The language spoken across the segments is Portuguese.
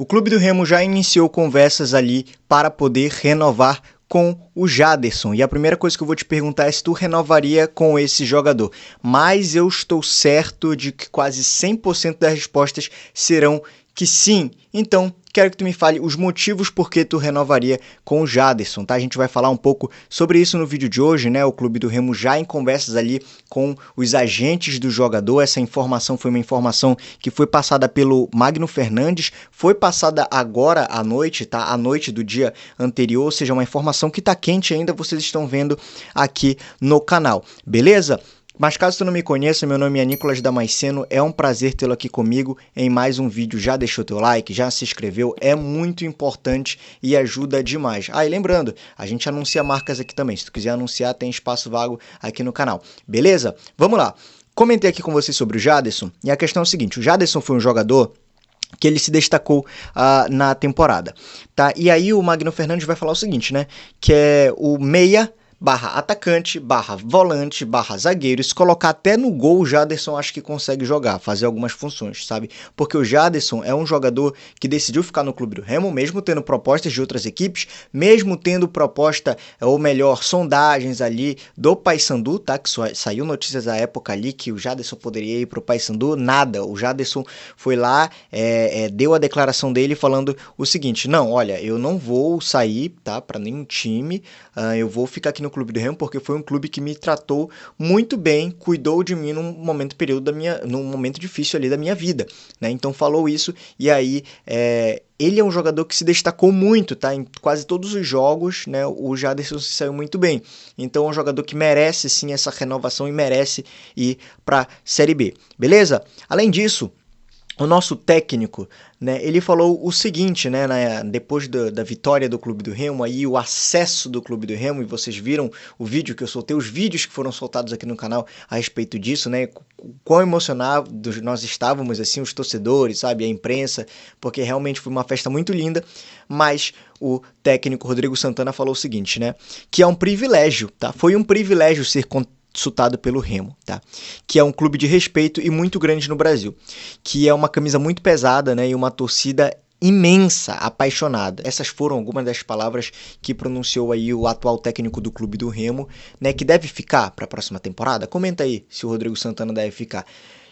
O Clube do Remo já iniciou conversas ali para poder renovar com o Jadderson. E a primeira coisa que eu vou te perguntar é se tu renovaria com esse jogador. Mas eu estou certo de que quase 100% das respostas serão que sim. Então, quero que tu me fale os motivos por que tu renovaria com o Jadderson, tá? A gente vai falar um pouco sobre isso no vídeo de hoje, né? O Clube do Remo já em conversas ali com os agentes do jogador. Essa informação foi uma informação que foi passada pelo Magno Fernandes, foi passada agora à noite, tá? À noite do dia anterior, ou seja, uma informação que tá quente ainda, vocês estão vendo aqui no canal, beleza? Mas caso tu não me conheça, meu nome é Nicolas Damasceno, é um prazer tê-lo aqui comigo em mais um vídeo. Já deixou teu like, já se inscreveu, é muito importante e ajuda demais. Ah, e lembrando, a gente anuncia marcas aqui também, se tu quiser anunciar tem espaço vago aqui no canal, beleza? Vamos lá, comentei aqui com vocês sobre o Jadderson e a questão é o seguinte, o Jadderson foi um jogador que ele se destacou na temporada, tá? E aí o Magno Fernandes vai falar o seguinte, né, que é o meia barra atacante, barra volante, barra zagueiro. Se colocar até no gol, o Jadderson acho que consegue jogar, fazer algumas funções, sabe? Porque o Jadderson é um jogador que decidiu ficar no Clube do Remo, mesmo tendo propostas de outras equipes, mesmo tendo proposta, ou melhor, sondagens ali do Paysandu, tá? Que saiu notícias da época ali que o Jadderson poderia ir pro Paysandu, nada. O Jadderson foi lá, deu a declaração dele falando o seguinte, não, olha, eu não vou sair, tá? Para nenhum time, eu vou ficar aqui no Clube do Remo porque foi um clube que me tratou muito bem, cuidou de mim num momento difícil ali da minha vida, né? Então falou isso e aí ele é um jogador que se destacou muito, tá? Em quase todos os jogos, né? O Jadderson se saiu muito bem. Então é um jogador que merece sim essa renovação e merece ir para Série B, beleza? Além disso, o nosso técnico, né, ele falou o seguinte, né, depois da vitória do Clube do Remo, aí o acesso do Clube do Remo, e vocês viram o vídeo que eu soltei, os vídeos que foram soltados aqui no canal a respeito disso, né, quão emocionados nós estávamos, assim, os torcedores, sabe, a imprensa, porque realmente foi uma festa muito linda, mas o técnico Rodrigo Santana falou o seguinte, né, que é um privilégio, tá, foi um privilégio ser consultado pelo Remo, tá? Que é um clube de respeito e muito grande no Brasil, que é uma camisa muito pesada, né? E uma torcida imensa, apaixonada. Essas foram algumas das palavras que pronunciou aí o atual técnico do Clube do Remo, né? Que deve ficar para a próxima temporada. Comenta aí se o Rodrigo Santana deve ficar.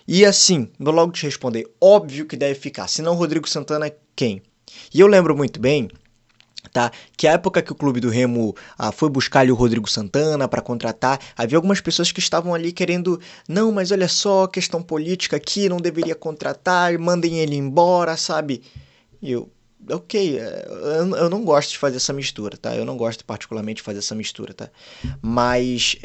E assim, vou logo te responder, óbvio que deve ficar. Se não o Rodrigo Santana, quem? E eu lembro muito bem, tá? Que a época que o Clube do Remo foi buscar ali o Rodrigo Santana para contratar, havia algumas pessoas que estavam ali querendo, não, mas olha só, questão política aqui, não deveria contratar, mandem ele embora, sabe? E ok, eu não gosto de fazer essa mistura, tá? Eu não gosto particularmente de fazer essa mistura, tá? Mas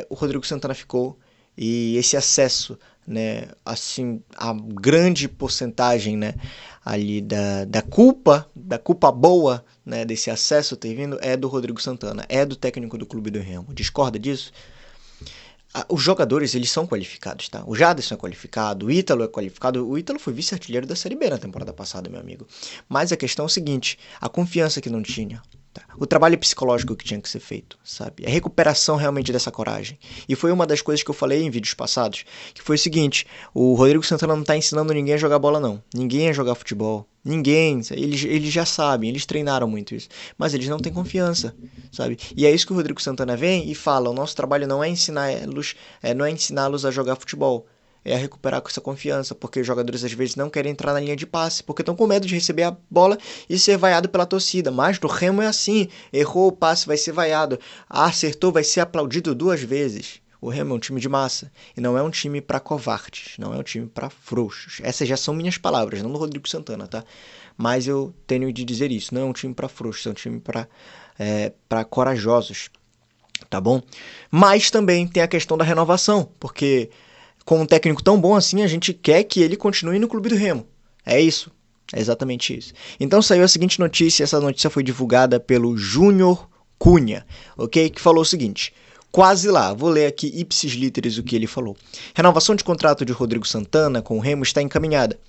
o Rodrigo Santana ficou e esse acesso, né, assim, a grande porcentagem, né, ali da culpa boa, né, desse acesso ter vindo é do Rodrigo Santana, é do técnico do Clube do Remo. Discorda disso? Os jogadores, eles são qualificados, tá? O Jadderson é qualificado, o Ítalo é qualificado. O Ítalo foi vice-artilheiro da Série B na temporada passada, meu amigo. Mas a questão é o seguinte, a confiança que não tinha, tá? O trabalho psicológico que tinha que ser feito, sabe? A recuperação realmente dessa coragem. E foi uma das coisas que eu falei em vídeos passados, que foi o seguinte, o Rodrigo Santana não tá ensinando ninguém a jogar bola, não. Ninguém a jogar futebol. Ninguém, eles já sabem, eles treinaram muito isso, mas eles não têm confiança, sabe? E é isso que o Rodrigo Santana vem e fala, o nosso trabalho não é ensiná-los a jogar futebol, é a recuperar com essa confiança, porque os jogadores às vezes não querem entrar na linha de passe, porque estão com medo de receber a bola e ser vaiado pela torcida, mas no Remo é assim, errou o passe, vai ser vaiado, acertou, vai ser aplaudido 2 vezes. O Remo é um time de massa e não é um time para covardes, não é um time para frouxos. Essas já são minhas palavras, não do Rodrigo Santana, tá? Mas eu tenho de dizer isso, não é um time para frouxos, é um time para corajosos, tá bom? Mas também tem a questão da renovação, porque com um técnico tão bom assim, a gente quer que ele continue no Clube do Remo. É isso, é exatamente isso. Então saiu a seguinte notícia, essa notícia foi divulgada pelo Júnior Cunha, ok? Que falou o seguinte... Quase lá, vou ler aqui ipsis literis o que ele falou. Renovação de contrato de Rodrigo Santana com o Remo está encaminhada.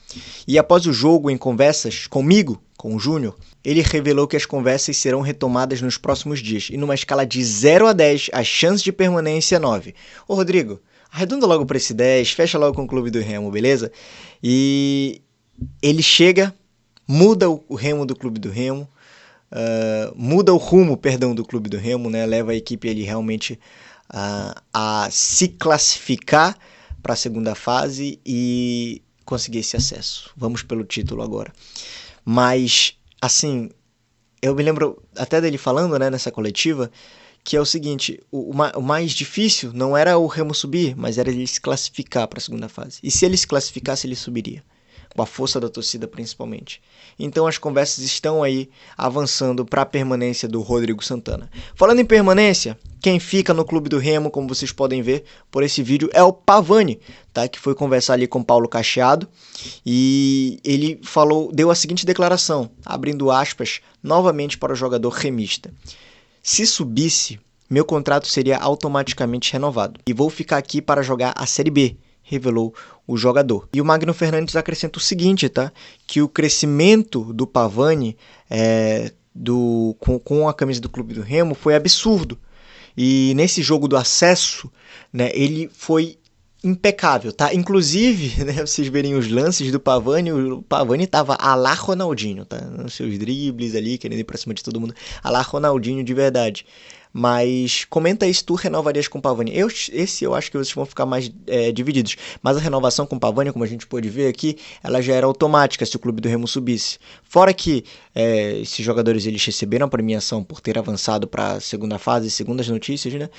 E após o jogo em conversas comigo, com o Júnior, ele revelou que as conversas serão retomadas nos próximos dias. E numa escala de 0 a 10, a chance de permanência é 9. Ô Rodrigo, arredonda logo para esse 10, fecha logo com o Clube do Remo, beleza? E ele chega muda o remo do Clube do Remo, muda o rumo, perdão, do Clube do Remo, né? Leva a equipe ele realmente a se classificar para a segunda fase e conseguir esse acesso. Vamos pelo título agora. Mas, assim, eu me lembro até dele falando, né, nessa coletiva, que é o seguinte, o mais difícil não era o Remo subir, mas era ele se classificar para a segunda fase. E se ele se classificasse, ele subiria. Com a força da torcida, principalmente. Então as conversas estão aí avançando para a permanência do Rodrigo Santana. Falando em permanência, quem fica no Clube do Remo, como vocês podem ver por esse vídeo, é o Pavani, tá? Que foi conversar ali com o Paulo Cacheado e ele deu a seguinte declaração, abrindo aspas, novamente para o jogador remista. Se subisse, meu contrato seria automaticamente renovado e vou ficar aqui para jogar a Série B, revelou o jogador. E o Magno Fernandes acrescenta o seguinte, tá? Que o crescimento do Pavani com a camisa do Clube do Remo foi absurdo. E nesse jogo do acesso, né, ele foi impecável, tá? Inclusive, né, vocês verem os lances do Pavani, o Pavani tava a lá Ronaldinho, tá? Nos seus dribles ali, querendo ir pra cima de todo mundo, a lá Ronaldinho de verdade. Mas comenta aí se tu renovarias com o Pavani. Esse eu acho que vocês vão ficar mais divididos. Mas a renovação com o Pavani, como a gente pôde ver aqui, ela já era automática se o Clube do Remo subisse. Fora que esses jogadores eles receberam a premiação por ter avançado para a segunda fase, segundo as notícias, né?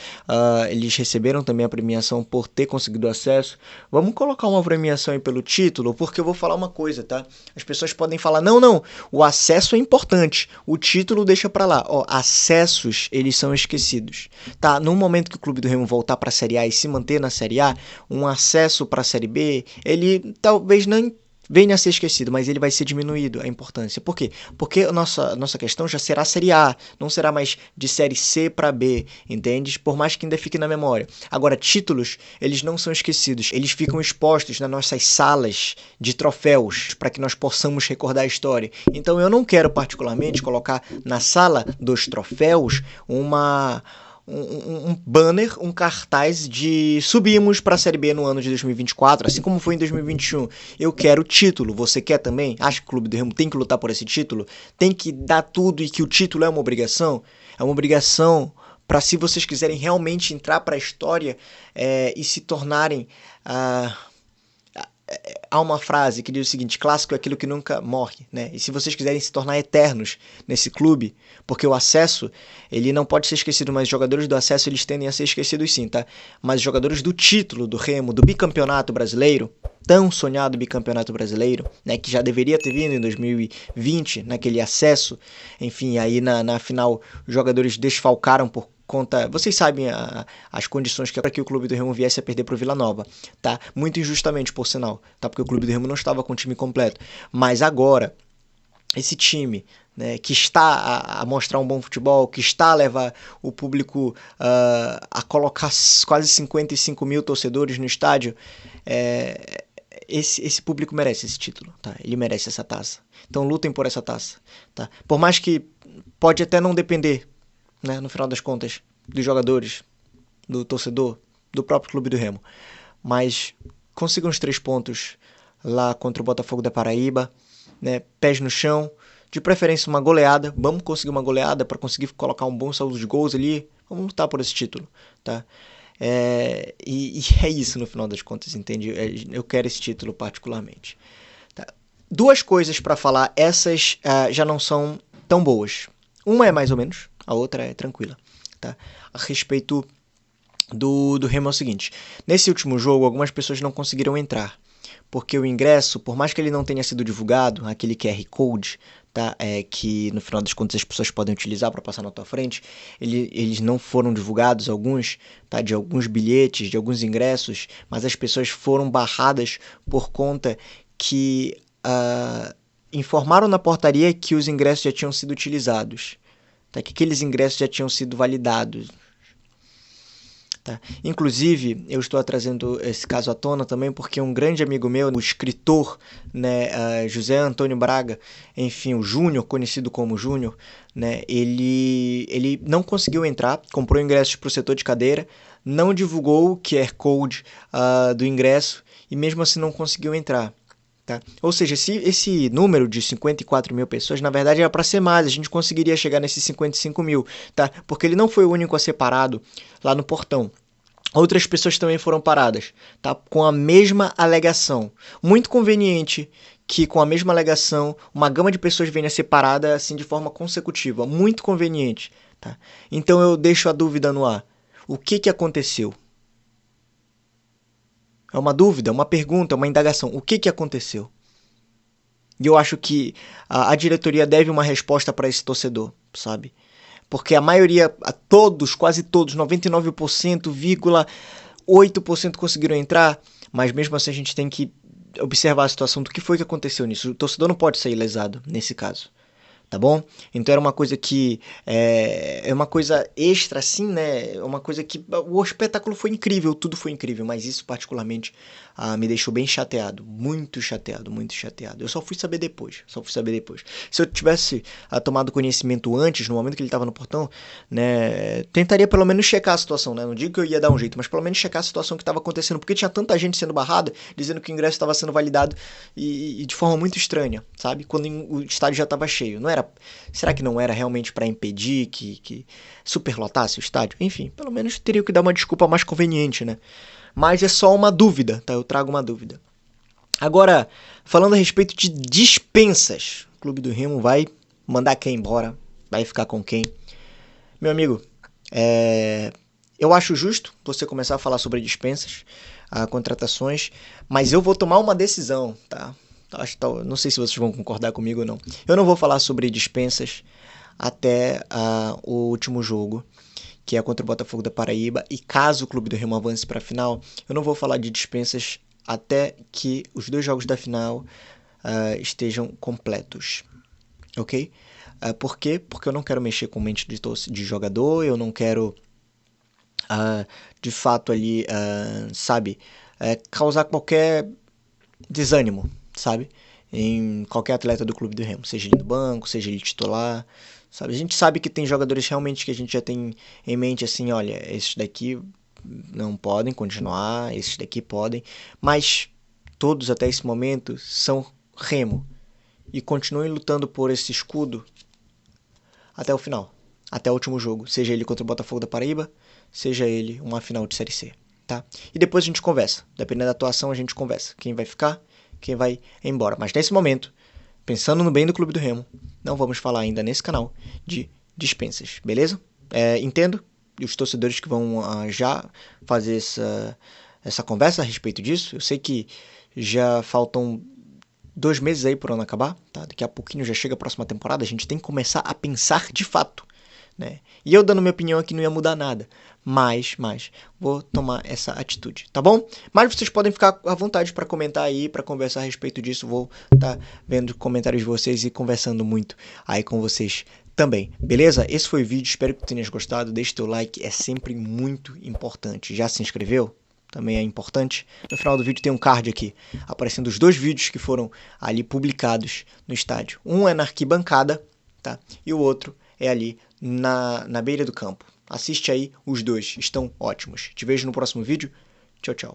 Eles receberam também a premiação por ter conseguido acesso. Vamos colocar uma premiação aí pelo título, porque eu vou falar uma coisa, tá? As pessoas podem falar, não, o acesso é importante, o título deixa para lá. Ó, acessos, eles são esquecidos, tá? No momento que o Clube do Remo voltar para a Série A e se manter na Série A, um acesso para a Série B, ele talvez não venha a ser esquecido, mas ele vai ser diminuído a importância. Por quê? Porque a nossa questão já será Série A, não será mais de Série C para B, entende? Por mais que ainda fique na memória. Agora, títulos, eles não são esquecidos, eles ficam expostos nas nossas salas de troféus, para que nós possamos recordar a história. Então eu não quero particularmente colocar na sala dos troféus um banner, um cartaz de subimos para a Série B no ano de 2024, assim como foi em 2021. Eu quero o título, você quer também? Acha que o Clube do Remo tem que lutar por esse título? Tem que dar tudo e que o título é uma obrigação? É uma obrigação para, se vocês quiserem realmente entrar para a história e se tornarem... Há uma frase que diz o seguinte, clássico é aquilo que nunca morre, né? E se vocês quiserem se tornar eternos nesse clube, porque o acesso, ele não pode ser esquecido, mas os jogadores do acesso, eles tendem a ser esquecidos sim, tá? Mas os jogadores do título do Remo, do bicampeonato brasileiro, tão sonhado bicampeonato brasileiro, né? Que já deveria ter vindo em 2020, naquele acesso, enfim, aí na final os jogadores desfalcaram por conta, vocês sabem as condições que para que o Clube do Remo viesse a perder para o Vila Nova, tá? Muito injustamente, por sinal, tá? Porque o Clube do Remo não estava com o time completo. Mas agora, esse time, né, que está a mostrar um bom futebol, que está a levar o público a colocar quase 55 mil torcedores no estádio, esse público merece esse título, tá? Ele merece essa taça. Então lutem por essa taça, tá? Por mais que pode até não depender, né, no final das contas, dos jogadores, do torcedor, do próprio Clube do Remo. Mas consigam os 3 pontos lá contra o Botafogo da Paraíba, né, pés no chão, de preferência uma goleada, vamos conseguir uma goleada para conseguir colocar um bom saldo de gols ali, vamos lutar por esse título, tá? E é isso no final das contas, entende? Eu quero esse título particularmente. Tá? 2 coisas para falar, essas já não são tão boas. Uma é mais ou menos, a outra é tranquila, tá? A respeito do Remo é o seguinte, nesse último jogo algumas pessoas não conseguiram entrar, porque o ingresso, por mais que ele não tenha sido divulgado, aquele QR Code, tá? Que no final das contas as pessoas podem utilizar para passar na tua frente, eles não foram divulgados, alguns, tá? De alguns bilhetes, de alguns ingressos, mas as pessoas foram barradas por conta que informaram na portaria que os ingressos já tinham sido utilizados. Tá, que aqueles ingressos já tinham sido validados. Tá? Inclusive, eu estou trazendo esse caso à tona também porque um grande amigo meu, o escritor, né, José Antônio Braga, enfim, o Júnior, conhecido como Júnior, né, ele não conseguiu entrar, comprou ingressos para o setor de cadeira, não divulgou o QR Code do ingresso e mesmo assim não conseguiu entrar. Tá? Ou seja, se esse número de 54 mil pessoas, na verdade era para ser mais, a gente conseguiria chegar nesses 55 mil, tá? Porque ele não foi o único a ser parado lá no portão. Outras pessoas também foram paradas, tá? Com a mesma alegação. Muito conveniente que com a mesma alegação uma gama de pessoas venha a ser parada assim de forma consecutiva. Muito conveniente, tá? Então eu deixo a dúvida no ar. O que aconteceu? É uma dúvida, uma pergunta, uma indagação. O que aconteceu? E eu acho que a diretoria deve uma resposta para esse torcedor, sabe? Porque a maioria, todos, quase todos, 99,8% conseguiram entrar, mas mesmo assim a gente tem que observar a situação do que foi que aconteceu nisso. O torcedor não pode sair lesado nesse caso. Tá bom? Então era uma coisa que é uma coisa extra assim, né? É uma coisa que o espetáculo foi incrível, tudo foi incrível, mas isso particularmente me deixou bem chateado, muito chateado, muito chateado. Eu só fui saber depois, Se eu tivesse tomado conhecimento antes, no momento que ele estava no portão, né, tentaria pelo menos checar a situação, né? Não digo que eu ia dar um jeito, mas pelo menos checar a situação que estava acontecendo, porque tinha tanta gente sendo barrada, dizendo que o ingresso estava sendo validado e de forma muito estranha, sabe? Quando o estádio já estava cheio. Não era, será que não era realmente para impedir que superlotasse o estádio? Enfim, pelo menos teria que dar uma desculpa mais conveniente, né? Mas é só uma dúvida, tá? Eu trago uma dúvida. Agora, falando a respeito de dispensas, o Clube do Remo vai mandar quem embora? Vai ficar com quem? Meu amigo, eu acho justo você começar a falar sobre dispensas, contratações, mas eu vou tomar uma decisão, tá? Não sei se vocês vão concordar comigo ou não. Eu não vou falar sobre dispensas até o último jogo, que é contra o Botafogo da Paraíba, e caso o Clube do Remo avance para a final, eu não vou falar de dispensas até que os 2 jogos da final estejam completos, ok? Por quê? Porque eu não quero mexer com mente de jogador, eu não quero, de fato ali, sabe, causar qualquer desânimo, sabe, em qualquer atleta do Clube do Remo, seja ele do banco, seja ele titular, sabe? A gente sabe que tem jogadores realmente que a gente já tem em mente assim, olha, esses daqui não podem continuar, esses daqui podem, mas todos até esse momento são Remo e continuem lutando por esse escudo até o final, até o último jogo, seja ele contra o Botafogo da Paraíba, seja ele uma final de Série C, tá? E depois a gente conversa, dependendo da atuação a gente conversa, quem vai ficar, quem vai embora, mas nesse momento, pensando no bem do Clube do Remo, não vamos falar ainda nesse canal de dispensas, beleza? Entendo os torcedores que vão já fazer essa conversa a respeito disso. Eu sei que já faltam 2 meses aí por ano acabar, tá? Daqui a pouquinho já chega a próxima temporada, a gente tem que começar a pensar de fato, né? E eu dando minha opinião aqui não ia mudar nada, mas vou tomar essa atitude, tá bom? Mas vocês podem ficar à vontade para comentar aí, para conversar a respeito disso. Vou estar vendo comentários de vocês e conversando muito aí com vocês também, beleza? Esse foi o vídeo, espero que tenhas gostado. Deixe teu like, é sempre muito importante. Já se inscreveu? Também é importante. No final do vídeo tem um card aqui, aparecendo os 2 vídeos que foram ali publicados no estádio. Um é na arquibancada, tá? E o outro é ali na beira do campo. Assiste aí os 2, estão ótimos. Te vejo no próximo vídeo. Tchau, tchau.